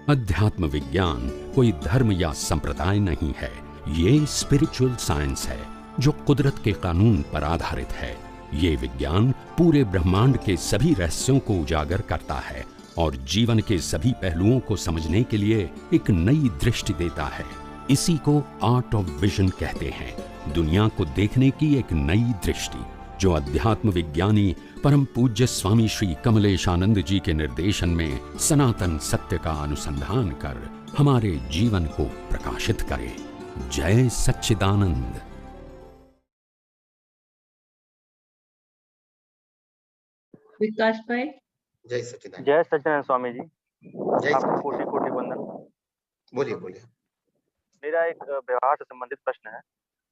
अध्यात्म विज्ञान कोई धर्म या संप्रदाय नहीं है, ये स्पिरिचुअल साइंस है जो कुदरत के कानून पर आधारित है। ये विज्ञान पूरे ब्रह्मांड के सभी रहस्यों को उजागर करता है और जीवन के सभी पहलुओं को समझने के लिए एक नई दृष्टि देता है। इसी को आर्ट ऑफ विजन कहते हैं, दुनिया को देखने की एक नई दृष्टि, जो अध्यात्म विज्ञानी परम पूज्य स्वामी श्री कमलेशानंद जी के निर्देशन में सनातन सत्य का अनुसंधान कर हमारे जीवन को प्रकाशित करे। जय सच्चिदानंद। विकास भाई। जय सच्चिदानंद। जय सच्चिदानंद स्वामी जी, जय आपको कोटि कोटि वंदन। बोलिए बोलिए। मेरा एक व्यवहार से संबंधित प्रश्न है।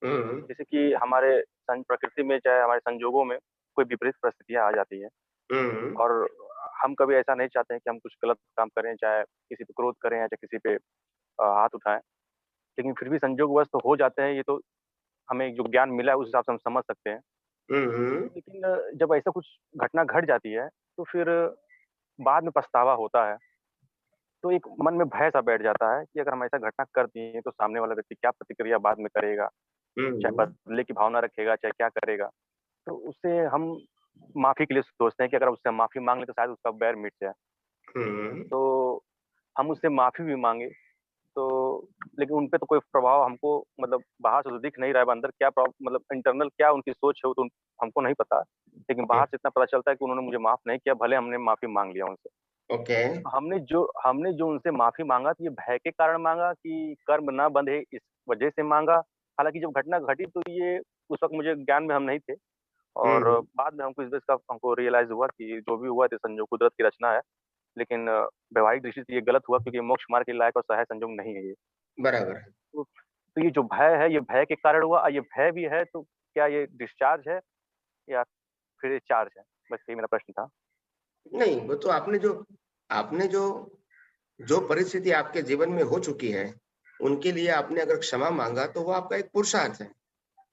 जैसे कि हमारे प्रकृति में, चाहे हमारे संजोगों में कोई विपरीत परिस्थितियां आ जाती है और हम कभी ऐसा नहीं चाहते हैं कि हम कुछ गलत काम करें, चाहे किसी पे क्रोध करें या चाहे किसी पे हाथ उठाएं, लेकिन फिर भी संजोगवश तो हो जाते हैं। ये तो हमें जो ज्ञान मिला है उस हिसाब से हम समझ सकते हैं। लेकिन जब ऐसा कुछ घटना घट जाती है तो फिर बाद में पछतावा होता है, तो एक मन में भय सा बैठ जाता है कि अगर हम ऐसा घटना कर दिए तो सामने वाला व्यक्ति क्या प्रतिक्रिया बाद में करेगा, चाहे बदले की भावना रखेगा, चाहे क्या करेगा। तो उससे हम माफी के लिए सोचते हैं कि अगर उससे माफी मांग ले तो शायद उसका बैर मिट जाए। तो हम उससे माफी भी मांगे तो, लेकिन उनपे तो कोई प्रभाव हमको, मतलब बाहर से तो दिख नहीं रहा है, अंदर क्या मतलब इंटरनल क्या उनकी सोच है वो तो हमको नहीं पता, लेकिन बाहर से इतना पता चलता है कि उन्होंने मुझे माफ नहीं किया, भले हमने माफी मांग लिया उनसे। हमने जो उनसे माफी मांगा तो ये भय के कारण मांगा कि कर्म ना बंधे इस वजह से मांगा। हालांकि जब घटना घटी तो ये उस वक्त मुझे ज्ञान में हम नहीं थे और बाद में हमको इस बात का हमको रियलाइज हुआ कि जो भी हुआ तो संजोग कुदरत की रचना है, लेकिन वैवाहिक दृष्टि से ये गलत हुआ क्योंकि मोक्ष मार्ग के लायक और सहाय संजोग नहीं है ये। बराबर है। तो ये जो भय है, ये भय के कारण हुआ। ये भय भी है तो क्या ये डिस्चार्ज है या फिर ये चार्ज है? बस यही मेरा प्रश्न था। नहीं, वो तो आपने जो परिस्थिति आपके जीवन में हो चुकी है उनके लिए आपने अगर क्षमा मांगा तो वो आपका एक पुरुषार्थ है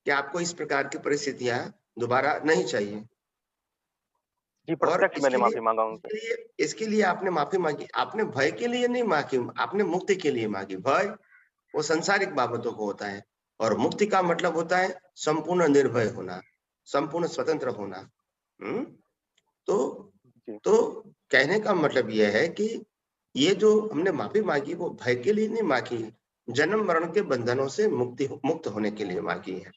कि आपको इस प्रकार की परिस्थितियां दोबारा नहीं चाहिए। जी, प्रत्यक्ष मैंने माफी मांगा उनसे। इसके लिए आपने माफी मांगी, आपने भय के लिए नहीं मांगी, आपने मुक्ति के लिए मांगी। भय वो सांसारिक बाबतों को होता है और मुक्ति का मतलब होता है संपूर्ण निर्भय होना, संपूर्ण स्वतंत्र होना। तो कहने का मतलब यह है कि ये जो हमने माफी मांगी वो भय के लिए नहीं मांगी, जन्म मरण के बंधनों से मुक्त होने के लिए मांगी है।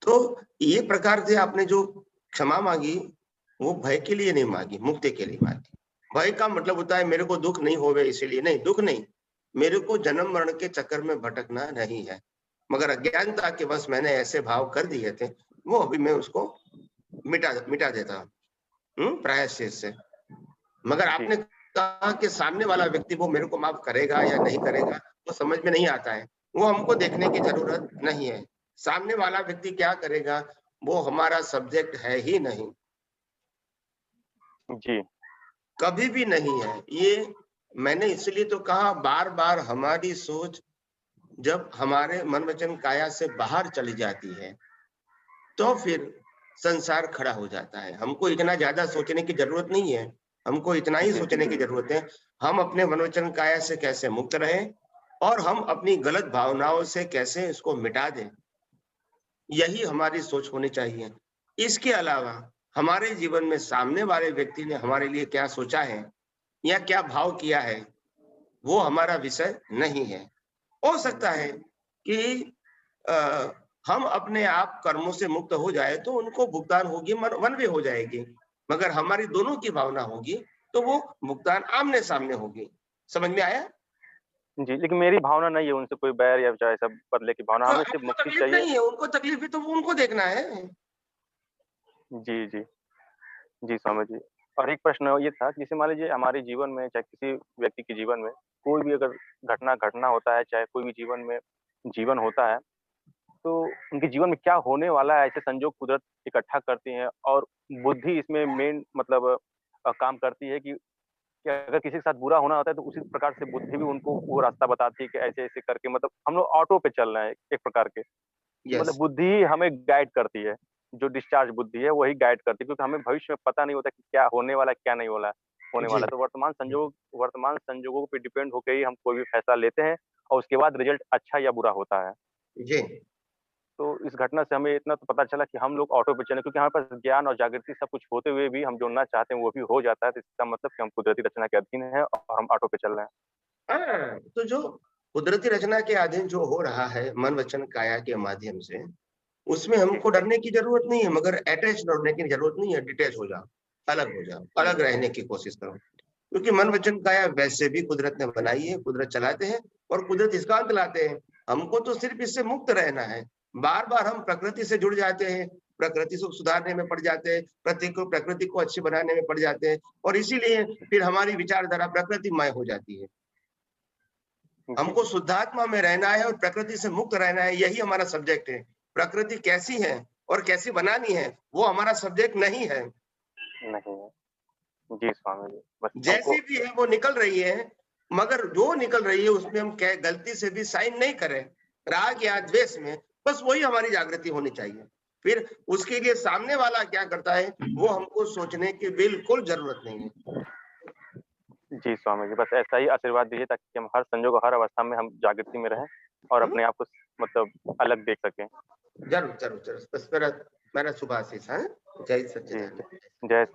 तो ये प्रकार से आपने जो क्षमा मांगी वो भय के लिए नहीं मांगी, मुक्ति के लिए मांगी। भय का मतलब होता है मेरे को दुख नहीं होवे इसीलिए, नहीं, दुख नहीं, मेरे को जन्म मरण के चक्कर में भटकना नहीं है, मगर अज्ञानता के वश मैंने ऐसे भाव कर दिए थे, वो अभी मैं उसको मिटा देता हूँ प्रायश्चित से। मगर आपने कहा कि सामने वाला व्यक्ति वो मेरे को माफ करेगा या नहीं करेगा वो समझ में नहीं आता है, वो हमको देखने की जरूरत नहीं है। सामने वाला व्यक्ति क्या करेगा वो हमारा सब्जेक्ट है ही नहीं जी, कभी भी नहीं है। ये मैंने इसलिए तो कहा, बार बार हमारी सोच जब हमारे मन वचन काया से बाहर चली जाती है तो फिर संसार खड़ा हो जाता है। हमको इतना ज्यादा सोचने की जरूरत नहीं है, हमको इतना ही सोचने की जरूरत है हम अपने मन वचन काया से कैसे मुक्त रहें और हम अपनी गलत भावनाओं से कैसे इसको मिटा दें, यही हमारी सोच होनी चाहिए। इसके अलावा हमारे जीवन में सामने वाले व्यक्ति ने हमारे लिए क्या सोचा है या क्या भाव किया है वो हमारा विषय नहीं है। हो सकता है कि हम अपने आप कर्मों से मुक्त हो जाए तो उनको भुगतान होगी, वन वे हो जाएगी, मगर हमारी दोनों की भावना होगी तो वो भुगतान आमने सामने होगी। समझ में आया? जी, लेकिन मेरी भावना नहीं है उनसे कोई बैर या चाहे सब बदले की भावना, हमें सिर्फ मुक्ति चाहिए। नहीं है, उनको तकलीफ है तो वो उनको देखना है। जी जी जी स्वामी जी। और एक प्रश्न ये था कि जैसे मान लीजिए हमारे जीवन में, चाहे किसी व्यक्ति के जीवन में कोई भी अगर घटना होता है, चाहे कोई भी जीवन में जीवन होता है, तो उनके जीवन में क्या होने वाला है ऐसे संजोग कुदरत इकट्ठा करती है और बुद्धि इसमें मेन मतलब काम करती है कि अगर किसी के साथ बुरा होना होता है तो उसी प्रकार से बुद्धि भी उनको वो रास्ता बताती है कि ऐसे ऐसे करके, मतलब हम लोग ऑटो पे चल रहे हैं एक प्रकार के। मतलब बुद्धि ही हमें गाइड करती है, जो डिस्चार्ज बुद्धि है वही गाइड करती है, क्योंकि हमें भविष्य में पता नहीं होता कि क्या होने वाला है क्या नहीं होना है। होने वाला है। तो वर्तमान संजोगों पे डिपेंड होकर ही हम कोई भी फैसला लेते हैं और उसके बाद रिजल्ट अच्छा या बुरा होता है। जी। तो इस घटना से हमें इतना तो पता चला कि हम लोग ऑटो पे चले, क्योंकि हमारे पास ज्ञान और जागृति सब कुछ होते हुए भी हम जो ना चाहते हैं वो भी हो जाता है। तो इसका मतलब कि हम कुदरती रचना के अधीन हैं और हम ऑटो पे चल रहे हैं। हाँ, तो जो कुदरती रचना के अधीन जो हो रहा है मन वचन काया के माध्यम से, उसमें हमको डरने की जरूरत नहीं है, मगर अटैच होने की जरूरत नहीं है। डिटैच हो जाओ, अलग हो जाओ, अलग रहने की कोशिश करो, क्योंकि मन वचन काया वैसे भी कुदरत ने बनाई है, कुदरत चलाते हैं और कुदरत इसका अंत लाते हैं। हमको तो सिर्फ इससे मुक्त रहना है। बार बार हम प्रकृति से जुड़ जाते हैं, प्रकृति को सुधारने में पड़ जाते हैं, प्रकृति को अच्छी बनाने में पड़ जाते हैं, और इसीलिए फिर हमारी विचारधारा प्रकृतिमय हो जाती है। हमको शुद्धात्मा में रहना है और प्रकृति से मुक्त रहना है, यही हमारा सब्जेक्ट है। प्रकृति कैसी है और कैसी बनानी है वो हमारा सब्जेक्ट नहीं है। नहीं है। जी स्वामी जी, बस जैसी भी है वो निकल रही है, मगर जो निकल रही है उसमें हम क्या गलती से भी साइन नहीं करें राग या द्वेष में, बस वही हमारी जागृति होनी चाहिए। फिर उसके लिए सामने वाला क्या करता है वो हमको सोचने की बिल्कुल जरूरत नहीं है। जी स्वामी जी, बस ऐसा ही आशीर्वाद दीजिए ताकि हम हर संजोग, हर अवस्था में हम जागृति में रहें और अपने आप को मतलब अलग देख सकें। जरूर जरूर जरूर, बस मेरा शुभ आशीष है। जय सच्चिदानंद। जय